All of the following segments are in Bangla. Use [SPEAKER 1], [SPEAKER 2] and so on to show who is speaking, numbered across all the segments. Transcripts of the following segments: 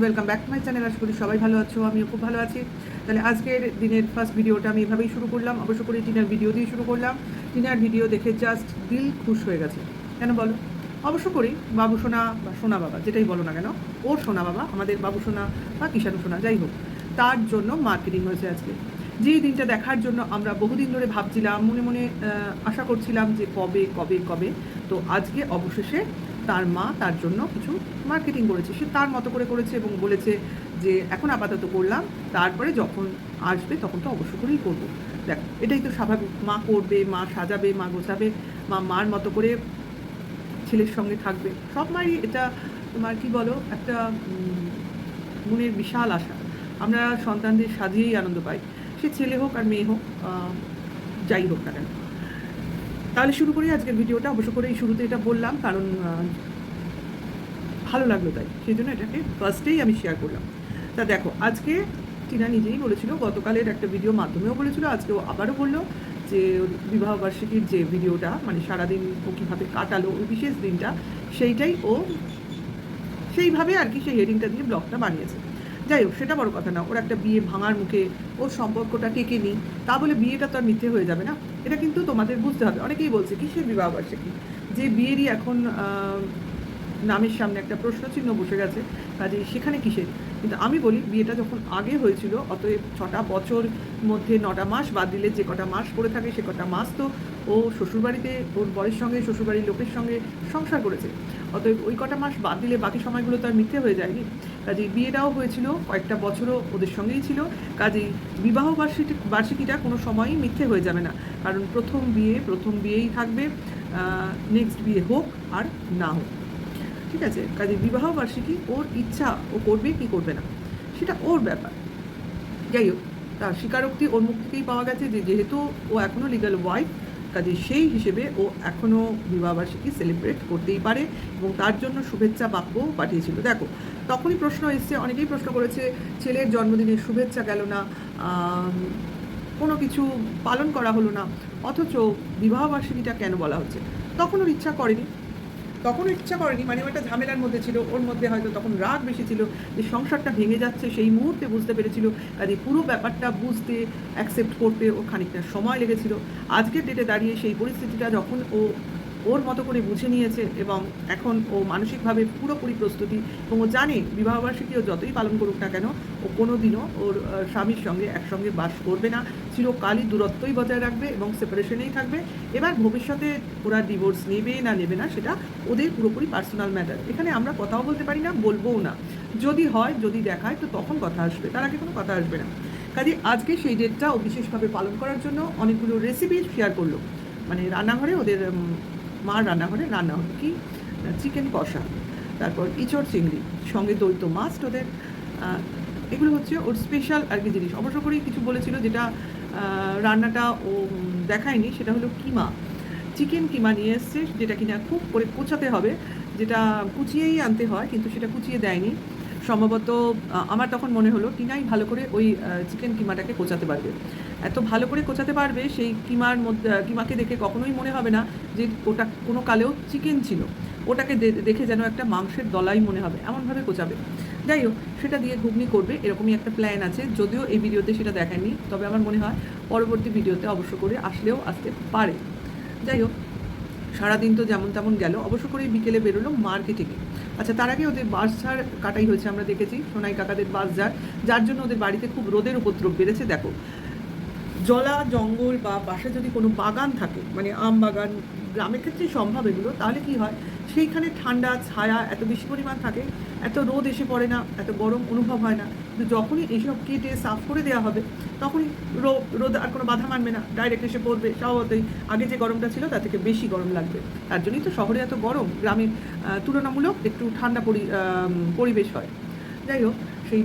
[SPEAKER 1] Welcome back to my channel. আশা করি সবাই ভালো আছো, আমিও খুব ভালো আছি। তাহলে আজকের দিনের ফার্স্ট ভিডিওটা আমি এভাবেই শুরু করলাম, অবশ্য করে টিনার ভিডিও দিয়ে শুরু করলাম। টিনার ভিডিও দেখে জাস্ট দিল খুশ হয়ে গেছে। কেন বলো? অবশ্য করেই বাবু সোনা বা সোনা বাবা যেটাই বলো না কেন, ওর সোনা বাবা, আমাদের বাবু সোনা বা কিষাণু সোনা যাই হোক, তার জন্য মার্কেটিং হয়েছে আজকে। যেই দিনটা দেখার জন্য আমরা বহুদিন ধরে ভাবছিলাম, মনে মনে আশা করছিলাম যে কবে কবে কবে, তো আজকে অবশেষে তার মা তার জন্য কিছু মার্কেটিং করেছে, সে তার মতো করে করেছে এবং বলেছে যে এখন আপাতত করলাম, তারপরে যখন আসবে তখন তো অবশ্য করেই করবো। দেখ, এটাই তো স্বাভাবিক, মা করবে, মা সাজাবে, মা গোছাবে, মা মার মতো করে ছেলের সঙ্গে থাকবে। সব মায়েরই এটা তোমার কি বলো একটা মনের বিশাল আশা। আমরা সন্তানদের সাজিয়েই আনন্দ পাই, সে ছেলে হোক আর মেয়ে হোক, যাই হোক না কেন। তাহলে শুরু করি আজকের ভিডিওটা। অবশ্য করে এই শুরুতে এটা বললাম কারণ ভালো লাগলো, তাই সেই জন্য এটাকে ফার্স্টেই আমি শেয়ার করলাম। তা দেখো, আজকে টিনা নিজেই বলেছিল, গতকালের একটা ভিডিও মাধ্যমেও বলেছিল, আজকেও আবারও বললো যে বিবাহবার্ষিকীর যে ভিডিওটা, মানে সারাদিন ও কীভাবে কাটালো ওই বিশেষ দিনটা, সেইটাই ও সেইভাবে আর কি সেই হেডিংটা দিয়ে ব্লগটা বানিয়েছে। যাই হোক, সেটা বড় কথা না, ওর একটা বিয়ে ভাঙার মুখে ওর সম্পর্কটা টেকে নিই, তা বলে বিয়েটা তো আর মিথ্যে হয়ে যাবে না। এটা কিন্তু তোমাদের বুঝতে হবে। অনেকেই বলছে কিসের বিবাহবার্ষিকী, যে বিয়েরই এখন নামের সামনে একটা প্রশ্নচিহ্ন বসে গেছে, কাজে সেখানে কিসের। কিন্তু আমি বলি, বিয়েটা যখন আগে হয়েছিল, অতএব 6টা বছর মধ্যে 9টা মাস বাদ দিলে যে কটা মাস পড়ে থাকে, সে কটা মাস তো ও শ্বশুরবাড়িতে ওর বরের সঙ্গে, শ্বশুরবাড়ির লোকের সঙ্গে সংসার করেছে। অতএব ওই কটা মাস বাদ দিলে বাকি সময়গুলো তো আর মিথ্যে হয়ে যায়নি। কাজেই বিয়েটাও হয়েছিল, কয়েকটা বছরও ওদের সঙ্গেই ছিল। কাজেই বিবাহ বার্ষিকীটা কোনো সময়ই মিথ্যে হয়ে যাবে না, কারণ প্রথম বিয়েই থাকবে, নেক্সট বিয়ে হোক আর না হোক, ঠিক আছে। কাজে বিবাহ বার্ষিকী ওর ইচ্ছা, ও করবে কি করবে না সেটা ওর ব্যাপার। যাই হোক, তার স্বীকারোক্তি ওর মুখ থেকেই পাওয়া গেছে যে যেহেতু ও এখনও লিগ্যাল ওয়াইফ, কাজে সেই হিসেবে ও এখনও বিবাহবার্ষিকী সেলিব্রেট করতেই পারে এবং তার জন্য শুভেচ্ছা বাক্যও পাঠিয়েছিল। দেখো, তখনই প্রশ্ন এসছে, অনেকেই প্রশ্ন করেছে ছেলের জন্মদিনের শুভেচ্ছা গেল না, কোনো কিছু পালন করা হলো না, অথচ বিবাহবার্ষিকীটা কেন বলা হচ্ছে। তখন ওর ইচ্ছা করেনি, মানে ও একটা ঝামেলার মধ্যে ছিল, ওর মধ্যে হয়তো তখন রাগ বেশি ছিল যে সংসারটা ভেঙে যাচ্ছে, সেই মুহূর্তে বুঝতে পেরেছিল। কাজে পুরো ব্যাপারটা বুঝতে, অ্যাকসেপ্ট করতে ও খানিকটা সময় লেগেছিল। আজকের ডেটে দাঁড়িয়ে সেই পরিস্থিতিটা যখন ও ওর মতো করে বুঝে নিয়েছে এবং এখন ও মানসিকভাবে পুরোপুরি প্রস্তুতি, এবং ও জানে বিবাহবার্ষিকী ও যতই পালন করুক না কেন, ও কোনো দিনও ওর স্বামীর সঙ্গে একসঙ্গে বাস করবে না, চিরকালই দূরত্বই বজায় রাখবে এবং সেপারেশনেই থাকবে। এবার ভবিষ্যতে ওরা ডিভোর্স নেবে না নেবে না সেটা ওদের পুরোপুরি পার্সোনাল ম্যাটার, এখানে আমরা কথাও বলতে পারি না, বলবোও না। যদি হয়, যদি দেখায়, তো তখন কথা আসবে, তার আগে কোনো কথা আসবে না। কাজে আজকে সেই ডেটটা ও বিশেষভাবে পালন করার জন্য অনেকগুলো রেসিপি শেয়ার করলো। মানে রান্নাঘরে, ওদের মার রান্নাঘরে রান্না হতো কি, চিকেন কষা, তারপর ইঁচড় চিংড়ি, সঙ্গে দই তো মাস্ট ওদের। এগুলো হচ্ছে ওর স্পেশাল আর কি জিনিস। অবশ্য করেই কিছু বলেছিল যেটা রান্নাটা ও দেখায়নি, সেটা হলো কিমা, চিকেন কিমা নিয়ে এসছে, যেটা কিনা খুব করে কোচাতে হবে, যেটা কুচিয়েই আনতে হয়, কিন্তু সেটা কুচিয়ে দেয়নি সম্ভবত। আমার তখন মনে হলো টিনাই ভালো করে ওই চিকেন কিমাটাকে কোচাতে পারবে, এত ভালো করে কোচাতে পারবে, সেই কিমার মধ্যে কিমাকে দেখে কখনোই মনে হবে না যে ওটা কোনো কালেও চিকেন ছিল, ওটাকে দেখে যেন একটা মাংসের দলাই মনে হবে, এমনভাবে কোচাবে। যাই হোক, সেটা দিয়ে ঘুগনি করবে, এরকমই একটা প্ল্যান আছে। যদিও এই ভিডিওতে সেটা দেখায়নি, তবে আমার মনে হয় পরবর্তী ভিডিওতে অবশ্য করে আসলেও আসতে পারে। যাই হোক, সারাদিন তো যেমন তেমন গেল, অবশ্য করে বিকেলে বেরোলো মার্কেটিংয়ে। আচ্ছা, তার আগে ওদের বাঁশঝাড় কাটাই হয়েছে, আমরা দেখেছি সোনাই কাকাদের বাঁশঝাড়, যার জন্য ওদের বাড়িতে খুব রোদের উপদ্রব বেড়েছে। দেখো, জলা জঙ্গল বা পাশে যদি কোনো বাগান থাকে, মানে আম বাগান, গ্রামের ক্ষেত্রে সম্ভব এগুলো, তাহলে কি হয়, সেইখানে ঠান্ডা ছায়া এত বেশি পরিমাণ থাকে, এত রোদ এসে পড়ে না, এত গরম অনুভব হয় না। কিন্তু যখনই এইসব কেটে সাফ করে দেওয়া হবে, তখনই রোদ আর কোনো বাধা মানবে না, ডাইরেক্ট এসে পড়বে। স্বভাবতই আগে যে গরমটা ছিল তার থেকে বেশি গরম লাগবে। তার জন্যই তো শহরে এত গরম, গ্রামে তুলনামূলক একটু ঠান্ডা পরিবেশ হয়। যাই হোক, সেই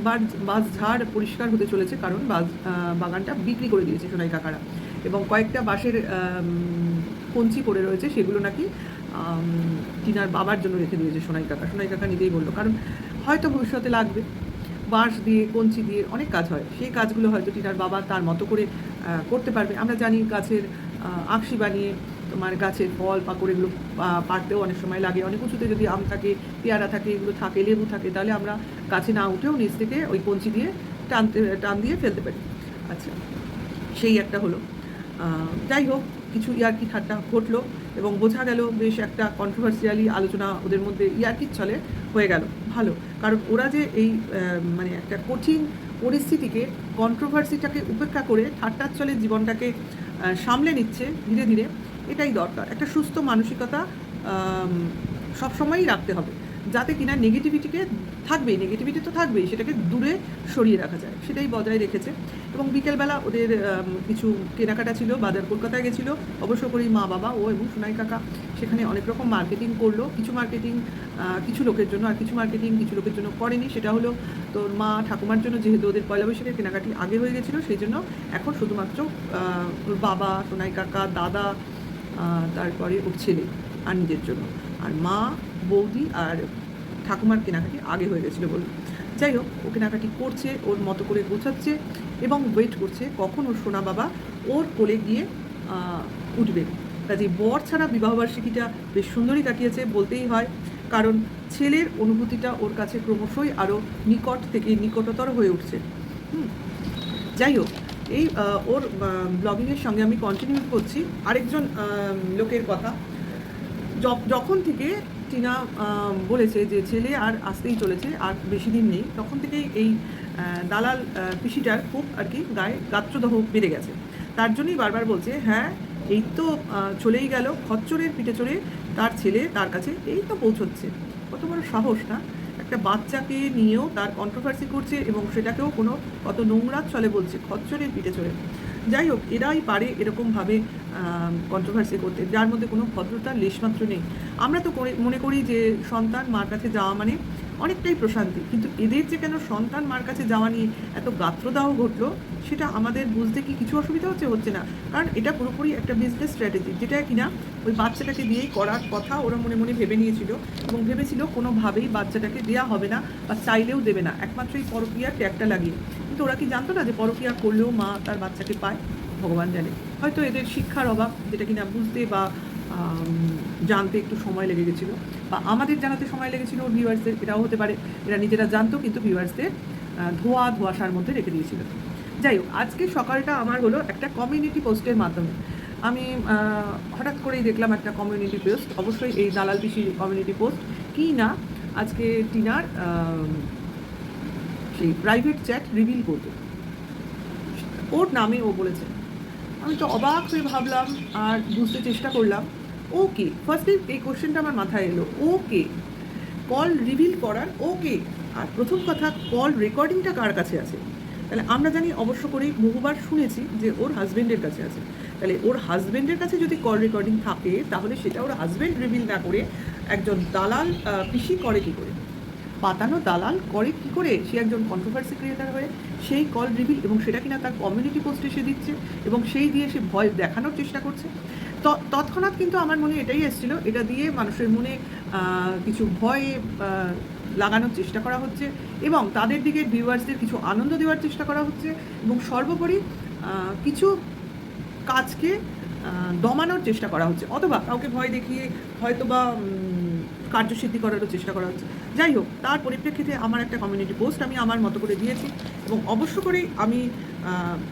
[SPEAKER 1] বাঁশঝাড় পরিষ্কার হতে চলেছে, কারণ বাগানটা বিক্রি করে দিয়েছে সোনাই কাকারা, এবং কয়েকটা বাঁশের কঞ্চি পড়ে রয়েছে, সেগুলো নাকি টিনার বাবার জন্য রেখে দিয়েছে সোনাই কাকা নিজেই বললো, কারণ হয়তো ভবিষ্যতে লাগবে। বাঁশ দিয়ে, কঞ্চি দিয়ে অনেক কাজ হয়, সেই কাজগুলো হয়তো টিনার বাবা তার মতো করে করতে পারবে। আমরা জানি গাছের আকশি বানিয়ে তোমার গাছের ফল পাকড় এগুলো পাড়তেও অনেক সময় লাগে। অনেক উঁচুতে যদি আম থাকে, পেয়ারা থাকে, এগুলো থাকে, লেবু থাকে, তাহলে আমরা গাছে না উঠেও নিচ থেকে ওই কঞ্চি দিয়ে টান দিয়ে ফেলতে পারি। আচ্ছা, সেই একটা হলো। যাই হোক, কিছু ইয়ার্কি ঠাট্টা ঘটলো এবং বোঝা গেল বেশ একটা কন্ট্রোভার্সিয়ালি আলোচনা ওদের মধ্যে ইয়ার্কির ছলে হয়ে গেল। ভালো, কারণ ওরা যে এই মানে একটা কঠিন পরিস্থিতিকে, কন্ট্রোভার্সিটাকে উপেক্ষা করে ঠাট্টার ছলে জীবনটাকে সামলে নিচ্ছে ধীরে ধীরে, এটাই দরকার। একটা সুস্থ মানসিকতা সবসময়ই রাখতে হবে, যাতে কিনা নেগেটিভিটিকে থাকবেই, নেগেটিভিটি তো থাকবেই, সেটাকে দূরে সরিয়ে রাখা যায়, সেটাই বজায় রেখেছে। এবং বিকেলবেলা ওদের কিছু কেনাকাটা ছিল, বাজার কলকাতায় গেছিলো অবশ্য করেই মা বাবা ও এবং সোনাই কাকা। সেখানে অনেক রকম মার্কেটিং করলো, কিছু মার্কেটিং কিছু লোকের জন্য, আর কিছু মার্কেটিং কিছু লোকের জন্য করেনি। সেটা হলো তোর মা ঠাকুমার জন্য, যেহেতু ওদের পয়লা বৈশাখের কেনাকাটি আগে হয়ে গেছিলো, সেই জন্য এখন শুধুমাত্র ওর বাবা, সোনাই কাকা, দাদা, তারপরে ওর ছেলে আর নিজের জন্য, আর মা, বৌদি আর ঠাকুমার কেনাকাটি আগে হয়ে গেছিলো বলে। যাই হোক, ও কেনাকাটি করছে, ওর মতো করে গোছাচ্ছে এবং ওয়েট করছে কখন ওর সোনা বাবা ওর কোলে গিয়ে উঠবে। কাজে বর ছাড়া বিবাহবার্ষিকীটা বেশ সুন্দরই কাটিয়েছে বলতেই হয়, কারণ ছেলের অনুভূতিটা ওর কাছে ক্রমশই আরও নিকট থেকে নিকটতর হয়ে উঠছে। যাই হোক, এই ওর ব্লগিংয়ের সঙ্গে আমি কন্টিনিউ করছি আরেকজন লোকের কথা। যখন থেকে টিনা বলেছে যে ছেলে আর আসতেই চলেছে, আর বেশি দিন নেই, তখন থেকেই এই দালাল পিসিটার খুব আর কি গায়ে গাত্রদাহ বেড়ে গেছে। তার জন্যই বারবার বলছে, হ্যাঁ এই তো চলেই গেল, খচ্চরের পিঠে চড়ে তার ছেলে তার কাছে এই তো পৌঁছচ্ছে। কত বড় সাহস না, একটা বাচ্চাকে নিয়েও তার কন্ট্রোভার্সি করছে এবং সেটাকেও কোনো কত নোংরা চলে বলছে খচ্চরের পিঠে চড়ে। যাই হোক, এরাই পারে এরকমভাবে কন্ট্রোভার্সি করতে, যার মধ্যে কোনো ভদ্রতার লেশমাত্র নেই। আমরা তো মনে করি যে সন্তান মার কাছে যাওয়া মানে অনেকটাই প্রশান্তি, কিন্তু এদের যে কেন সন্তান মার কাছে যাওয়া নিয়ে এত গাত্রদাহ ঘটলো, সেটা আমাদের বুঝতে কি কিছু অসুবিধা হচ্ছে না। কারণ এটা পুরোপুরি একটা বিজনেস স্ট্র্যাটেজি, যেটা কিনা ওই বাচ্চাটাকে দিয়েই করার কথা ওরা মনে মনে ভেবে নিয়েছিল, এবং ভেবেছিল কোনোভাবেই বাচ্চাটাকে দেওয়া হবে না বা চাইলেও দেবে না, একমাত্র এই পরকীয়ার ট্যাগটা লাগিয়ে। কিন্তু ওরা কি জানতো না যে পরকীয়া করলেও মা তার বাচ্চাকে পায়? ভগবান জানে, হয়তো এদের শিক্ষার অভাব, যেটা কিনা বুঝতে বা জানতে একটু সময় লেগে গেছিলো, বা আমাদের জানাতে সময় লেগেছিলো ওর ভিউয়ার্সদের, এটাও হতে পারে। এরা নিজেরা জানতো কিন্তু ভিউয়ার্সদের ধোঁয়াশার মধ্যে রেখে দিয়েছিল। যাই হোক, আজকে সকালটা আমার হলো একটা কমিউনিটি পোস্টের মাধ্যমে। আমি হঠাৎ করেই দেখলাম একটা কমিউনিটি পোস্ট, অবশ্যই এই দালাল পিসির কমিউনিটি পোস্ট কি না, আজকে টিনার সেই প্রাইভেট চ্যাট রিভিল করবে, ওর নামে ও বলেছে। আমি তো অবাক হয়ে ভাবলাম আর বুঝতে চেষ্টা করলাম, ওকে ফার্স্টে এই কোশ্চেনটা আমার মাথায় এলো, ওকে কল রিভিল করার ওকে। আর প্রথম কথা, কল রেকর্ডিংটা কার কাছে আছে? তাহলে আমরা জানি অবশ্য করেই বহুবার শুনেছি যে ওর হাজব্যান্ডের কাছে আছে। তাহলে ওর হাজব্যান্ডের কাছে যদি কল রেকর্ডিং থাকে, তাহলে সেটা ওর হাজব্যান্ড রিভিল না করে একজন দালাল পিসি করে কী করে? পাতানো দালাল করে কী করে? সে একজন কন্ট্রোভার্সি ক্রিয়েটার হয়ে সেই কল রিভিল, এবং সেটা কিনা তার কমিউনিটি পোস্টে সে দিচ্ছে, এবং সেই দিয়ে সে ভয় দেখানোর চেষ্টা করছে। তৎক্ষণাৎ কিন্তু আমার মনে এটাই এসেছিলো, এটা দিয়ে মানুষের মনে কিছু ভয় লাগানোর চেষ্টা করা হচ্ছে, এবং তাদের দিকে ভিউয়ার্সদের কিছু আনন্দ দেওয়ার চেষ্টা করা হচ্ছে, এবং সর্বোপরি কিছু কাজকে দমানোর চেষ্টা করা হচ্ছে, অথবা কাউকে ভয় দেখিয়ে হয়তো বা কার্যসিদ্ধি করারও চেষ্টা করা হচ্ছে। যাই হোক, তার পরিপ্রেক্ষিতে আমার একটা কমিউনিটি পোস্ট আমি আমার মতো করে দিয়েছি, এবং অবশ্য করেই আমি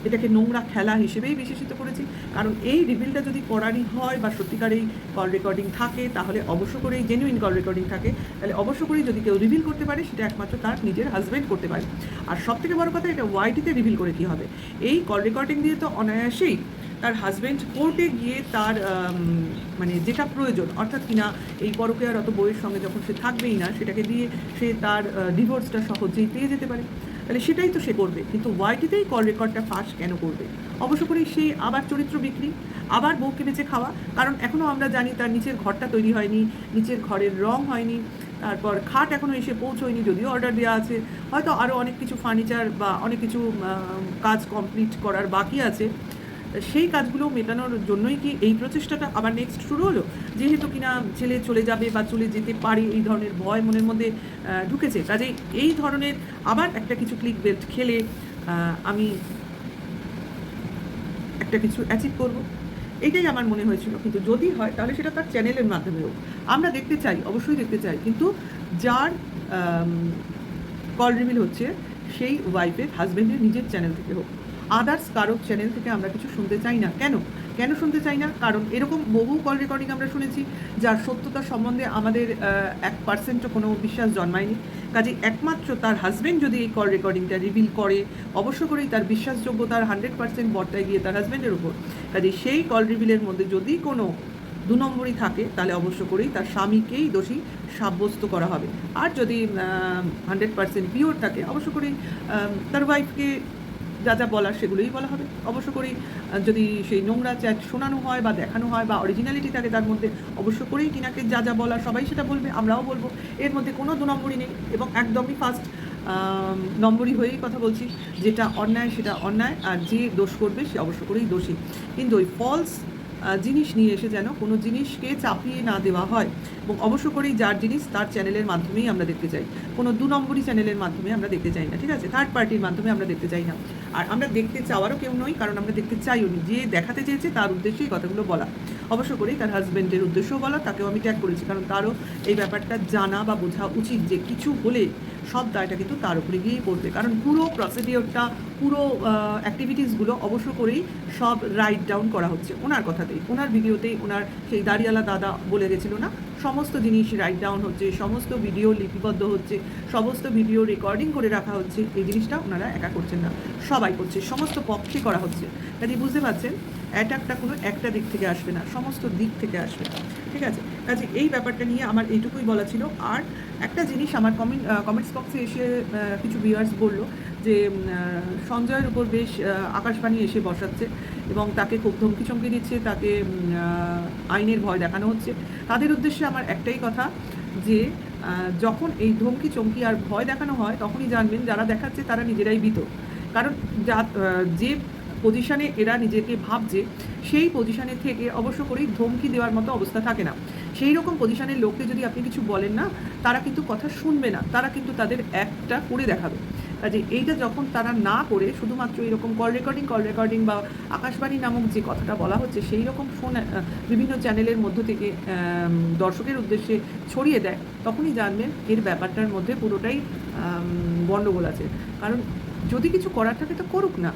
[SPEAKER 1] এটাকে নোংরা খেলা হিসেবেই বিশেষিত করেছি। কারণ এই রিভিলটা যদি করারই হয় বা সত্যিকারেই কল রেকর্ডিং থাকে, তাহলে অবশ্য করেই জেনুইন কল রেকর্ডিং থাকে, তাহলে অবশ্য করেই যদি কেউ রিভিল করতে পারে, সেটা একমাত্র তার নিজের হাজব্যান্ড করতে পারে। আর সবথেকে বড় কথা, এটা ওয়াইটিতে রিভিল করে কী হবে? এই কল রেকর্ডিং দিয়ে তো অনায়াসেই তার হাজব্যান্ড কোর্টে গিয়ে তার মানে যেটা প্রয়োজন, অর্থাৎ কিনা এই পরকীয়ার অত বইয়ের সঙ্গে যখন সে থাকবেই না, সেটাকে দিয়ে সে তার ডিভোর্সটা সহজেই পেয়ে যেতে পারে। তাহলে সেটাই তো সে করবে, কিন্তু ওয়াইটিতেই কল রেকর্ডটা ফাঁস কেন করবে? অবশ্য করেই সে আবার চরিত্র বিক্রি, আবার বউকে বেঁচে খাওয়া। কারণ এখনও আমরা জানি তার নিচের ঘরটা তৈরি হয়নি, নিচের ঘরের রং হয়নি, তারপর খাট এখনও এসে পৌঁছয়নি, যদিও অর্ডার দেওয়া আছে, হয়তো আরও অনেক কিছু ফার্নিচার বা অনেক কিছু কাজ কমপ্লিট করার বাকি আছে। সেই কাজগুলো মেটানোর জন্যই কি এই প্রচেষ্টাটা আবার নেক্সট শুরু হলো? যেহেতু কিনা ছেলে চলে যাবে বা চলে যেতে পারে, এই ধরনের ভয় মনের মধ্যে ঢুকেছে, কাজেই এই ধরনের আবার একটা কিছু ক্লিক বেল্ট খেলে আমি একটা কিছু অ্যাচিভ করব। এটাই আমার মনে হয়েছিল। কিন্তু যদি হয় তাহলে সেটা তার চ্যানেলের মাধ্যমে হোক। আমরা দেখতে চাই, অবশ্যই দেখতে চাই, কিন্তু যার কল রিভিল হচ্ছে সেই ওয়াইফের হাজব্যান্ডের নিজের চ্যানেল থেকে হোক, আদার্স কারোর চ্যানেল থেকে আমরা কিছু শুনতে চাই না। কেন কেন শুনতে চাই না? কারণ এরকম বহু কল রেকর্ডিং আমরা শুনেছি যার সত্যতা সম্বন্ধে আমাদের 1%ও কোনো বিশ্বাস জন্মায়নি। কাজে একমাত্র তার হাজব্যান্ড যদি এই কল রেকর্ডিংটা রিভিল করে, অবশ্য করেই তার বিশ্বাসযোগ্যতার 100% বর্তায় গিয়ে তার হাজব্যান্ডের উপর। কাজে সেই কল রিভিলের মধ্যে যদি কোনো 2 নম্বরই থাকে তাহলে অবশ্য করেই তার স্বামীকেই দোষী সাব্যস্ত করা হবে। আর যদি 100% পিওর থাকে, অবশ্য করেই তার ওয়াইফকে যা যা বলার সেগুলোই বলা হবে। অবশ্য করেই যদি সেই নোংরা চ্যাট শোনানো হয় বা দেখানো হয় বা অরিজিনালিটি থাকে তার মধ্যে, অবশ্য করেই টিনাকে যা যা বলার সবাই সেটা বলবে, আমরাও বলবো। এর মধ্যে কোনো 2 নম্বরই নেই এবং একদমই ফার্স্ট নম্বরই হয়েই কথা বলছি। যেটা অন্যায় সেটা অন্যায়, আর যে দোষ করবে সে অবশ্য করেই দোষী। কিন্তু ওই ফলস জিনিস নিয়ে এসে যেন কোনো জিনিসকে চাপিয়ে না দেওয়া হয়, এবং অবশ্য করেই যার জিনিস তার চ্যানেলের মাধ্যমেই আমরা দেখতে চাই, কোনো 2 নম্বরই চ্যানেলের মাধ্যমে আমরা দেখতে চাই না, ঠিক আছে? থার্ড পার্টির মাধ্যমে আমরা দেখতে চাই না। আর আমরা দেখতে চাওয়ারও কেউ নই, কারণ আমরা দেখতে চাইও নি। যে দেখাতে চেয়েছে তার উদ্দেশ্যেই কথাগুলো বলা, অবশ্য করেই তার হাজব্যান্ডের উদ্দেশ্যও বলা, তাকেও আমি ট্যাগ করেছি, কারণ তারও এই ব্যাপারটা জানা বা বোঝা উচিত যে কিছু হলে সব দায়টা কিন্তু তার উপরে গিয়েই পড়বে। কারণ পুরো প্রসিডিওরটা, পুরো অ্যাক্টিভিটিসগুলো অবশ্য করেই সব রাইট ডাউন করা হচ্ছে ওনার কথাতেই, ওনার ভিডিওতেই। ওনার সেই দাড়িওয়ালা দাদা বলে গেছিলো না, সমস্ত জিনিস রাইট ডাউন হচ্ছে, সমস্ত ভিডিও লিপিবদ্ধ হচ্ছে, সমস্ত ভিডিও রেকর্ডিং করে রাখা হচ্ছে। এই জিনিসটা ওনারা একা করছেন না, সবাই করছে, সমস্ত পক্ষে করা হচ্ছে। কাজে বুঝতে পারছেন, অ্যাটাকটা কোনো একটা দিক থেকে আসবে না, সমস্ত দিক থেকে আসবে, ঠিক আছে? কাজে এই ব্যাপারটা নিয়ে আমার এইটুকুই বলা ছিল। আর একটা জিনিস আমার কমেন্টস বক্সে এসে কিছু ভিউয়ার্স বলল যে সঞ্জয়ের উপর বেশ আকাশবাণী এসে বসাচ্ছে এবং তাকে খুব ধমকি চমকি দিচ্ছে, তাকে আইনের ভয় দেখানো হচ্ছে। তাদের উদ্দেশ্যে আমার একটাই কথা যে যখন এই ধমকি চমকি আর ভয় দেখানো হয়, তখনই জানবেন যারা দেখাচ্ছে তারা নিজেরাই ভীত। কারণ যে পজিশানে এরা নিজেকে ভাবছে, সেই পজিশানে থেকে অবশ্য করেই ধমকি দেওয়ার মতো অবস্থা থাকে না। সেই রকম পজিশানের লোককে যদি আপনি কিছু বলেন না, তারা কিন্তু কথা শুনবে না, তারা কিন্তু তাদের একটা করে দেখাবে। কাজে এইটা যখন তারা না করে শুধুমাত্র এরকম কল রেকর্ডিং বা আকাশবাণী নামক যে কথাটা বলা হচ্ছে সেই রকম ফোন বিভিন্ন চ্যানেলের মধ্য থেকে দর্শকের উদ্দেশ্যে ছড়িয়ে দেয়, তখনই জানবেন এর ব্যাপারটার মধ্যে পুরোটাই গণ্ডগোল আছে। কারণ যদি কিছু করার থাকে তো করুক না,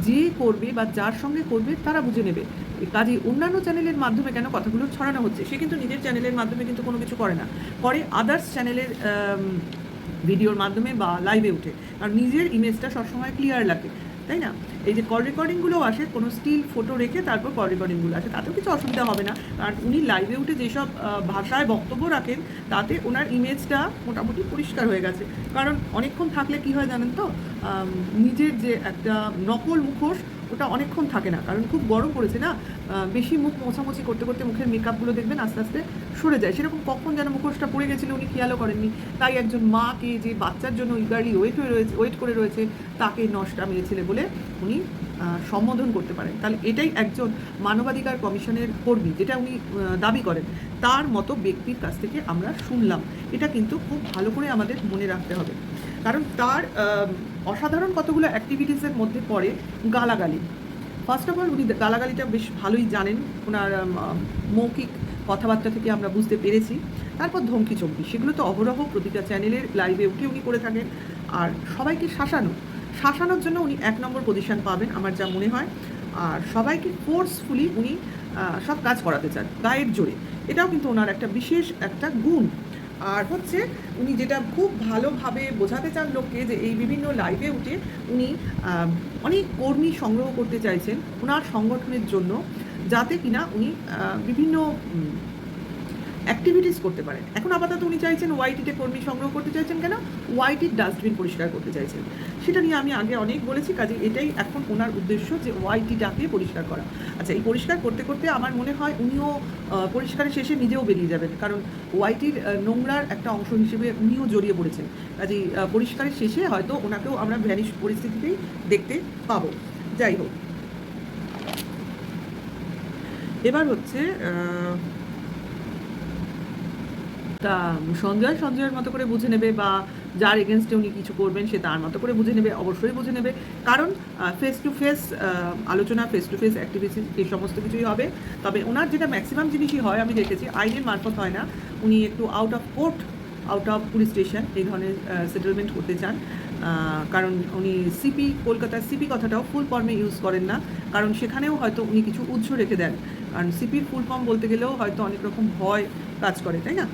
[SPEAKER 1] যে করবে বা যার সঙ্গে করবে তারা বুঝে নেবে। কাজে অন্যান্য চ্যানেলের মাধ্যমে কেন কথাগুলো ছড়ানো হচ্ছে? সে কিন্তু নিজের চ্যানেলের মাধ্যমে কিন্তু কোনো কিছু করে না, করে আদার্স চ্যানেলের ভিডিওর মাধ্যমে বা লাইভে উঠে। আর নিজের ইমেজটা সবসময় ক্লিয়ার লাগে, তাই না? এই যে কল রেকর্ডিংগুলোও আসে, কোনো স্টিল ফটো রেখে তারপর কল রেকর্ডিংগুলো আসে, তাতেও কিছু অসুবিধা হবে না। কারণ উনি লাইভে উঠে যেসব ভাষায় বক্তব্য রাখেন, তাতে ওনার ইমেজটা মোটামুটি পরিষ্কার হয়ে গেছে। কারণ অনেকক্ষণ থাকলে কি হয় জানেন তো, নিজের যে একটা নকল মুখোশ, ওটা অনেকক্ষণ থাকে না, কারণ খুব গরম পড়েছে না। বেশি মুখ মোছামুছি করতে করতে মুখের মেকআপগুলো দেখবেন আস্তে আস্তে সরে যায়। সেরকম কখন যেন মুখোশটা পড়ে গেছিলো, উনি খেয়ালও করেননি। তাই একজন মাকে, যে বাচ্চার জন্য ইগারলি ওয়েট করে রয়েছে, তাকে নষ্টা মেরেছিলে বলে উনি সম্বোধন করতে পারেন। তাহলে এটাই একজন মানবাধিকার কমিশনের কর্মী, যেটা উনি দাবি করেন, তার মতো ব্যক্তির কাছ থেকে আমরা শুনলাম। এটা কিন্তু খুব ভালো করে আমাদের মনে রাখতে হবে। কারণ তার অসাধারণ কতগুলো অ্যাক্টিভিটিসের মধ্যে পড়ে গালাগালি। ফার্স্ট অফ অল উনি গালাগালিটা বেশ ভালোই জানেন, ওনার মৌখিক কথাবার্তা থেকে আমরা বুঝতে পেরেছি। তারপর ধমকি চমকি, সেগুলো তো অহরহ প্রতিটা চ্যানেলের লাইভে উঠে উনি করে থাকেন। আর সবাইকে শাসানোর জন্য উনি 1 নম্বর পজিশন পাবেন আমার যা মনে হয়। আর সবাইকে ফোর্সফুলি উনি সব কাজ করাতে চান গায়ের জোরে, এটাও কিন্তু ওনার একটা বিশেষ একটা গুণ। আর হচ্ছে উনি যেটা খুব ভালোভাবে বোঝাতে চান লোককে, যে এই বিভিন্ন লাইভে উঠে উনি অনেক কর্মী সংগ্রহ করতে চাইছেন ওনার সংগঠনের জন্য, যাতে কিনা উনি বিভিন্ন অ্যাক্টিভিটিস করতে পারেন। এখন আপাতত উনি চাইছেন ওয়াইটিতে কর্মী সংগ্রহ করতে চাইছেন, কেন? ওয়াইটির ডাস্টবিন পরিষ্কার করতে চাইছেন। সেটা নিয়ে আমি আগে অনেক বলেছি, কাজে এটাই এখন ওনার উদ্দেশ্য, যে ওয়াইটিটাকে পরিষ্কার করা। আচ্ছা, এই পরিষ্কার করতে করতে আমার মনে হয় উনিও পরিষ্কারের শেষে নিজেও বেরিয়ে যাবেন, কারণ ওয়াইটির নোংরার একটা অংশ হিসেবে উনিও জড়িয়ে পড়েছেন। কাজেই পরিষ্কারের শেষে হয়তো ওনাকেও আমরা ভ্যানিশ পরিস্থিতিতেই দেখতে পাবো। যাই হোক, এবার হচ্ছে তা সঞ্জয়ের মতো করে বুঝে নেবে, বা যার এগেনস্টে উনি কিছু করবেন সে তার মতো করে বুঝে নেবে, অবশ্যই বুঝে নেবে, কারণ ফেস টু ফেস আলোচনা, ফেস টু ফেস অ্যাক্টিভিটি এই সমস্ত কিছুই হবে। তবে ওনার যেটা ম্যাক্সিমাম জিনিসই হয় আমি দেখেছি আইনের মারফত হয় না, উনি একটু out of court, out of police station এই ধরনের সেটেলমেন্ট করতে চান। কারণ উনি সিপি, কলকাতার সিপি কথাটাও ফুল ফর্মে ইউজ করেন না, কারণ সেখানেও হয়তো উনি কিছু উৎস রেখে দেন, কারণ সিপির ফুল ফর্ম বলতে গেলেও হয়তো অনেক রকম ভয় কাজ করে, তাই না?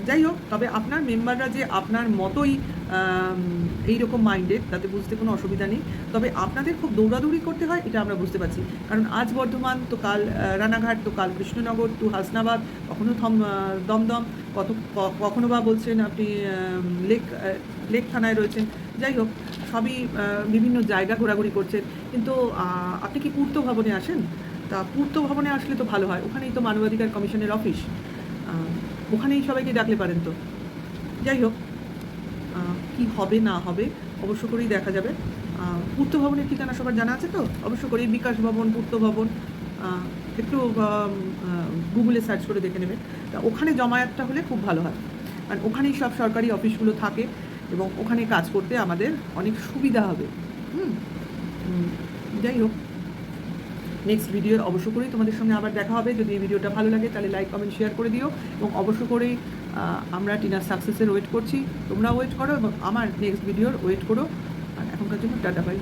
[SPEAKER 1] যাই হোক, তবে আপনার মেম্বাররা যে আপনার মতোই এইরকম মাইন্ডেড তাতে বুঝতে কোনো অসুবিধা নেই। তবে আপনাদের খুব দৌড়াদৌড়ি করতে হয় এটা আমরা বুঝতে পারছি, কারণ আজ বর্ধমান তো কাল রানাঘাট, তো কাল কৃষ্ণনগর, তো হাসনাবাদ, কখনো দমদম, কখনো বা বলছেন আপনি লেক থানায় রয়েছেন। যাই হোক, সবই বিভিন্ন জায়গা ঘোরাঘুরি করছেন, কিন্তু আপনি কি পূর্ত ভবনে আসেন? তা পূর্ত ভবনে আসলে তো ভালো হয়, ওখানেই তো মানবাধিকার কমিশনের অফিস, ওখানেই সবাইকে ডাকলে পারেন তো। যাই হোক, কি হবে না হবে অবশ্য করেই দেখা যাবে। পূর্ত ভবনের ঠিকানা সবার জানা আছে তো? অবশ্য করেই বিকাশ ভবন, পূর্ত ভবন, একটু গুগলে সার্চ করে দেখে নেবে। তা ওখানে জমায়েতটা হলে খুব ভালো হয়, কারণ ওখানেই সব সরকারি অফিসগুলো থাকে এবং ওখানে কাজ করতে আমাদের অনেক সুবিধা হবে। হুম যাই হোক, নেক্সট ভিডিও অবশ্য করেই তোমাদের সঙ্গে আবার দেখা হবে। যদি এই ভিডিওটা ভালো লাগে তাহলে লাইক, কমেন্ট, শেয়ার করে দিও, এবং অবশ্য করেই আমরা টিনার সাকসেসের ওয়েট করছি, তোমরা ওয়েট করো এবং আমার নেক্সট ভিডিওর ওয়েট করো। আর এখনকার জন্য টাটা বাই।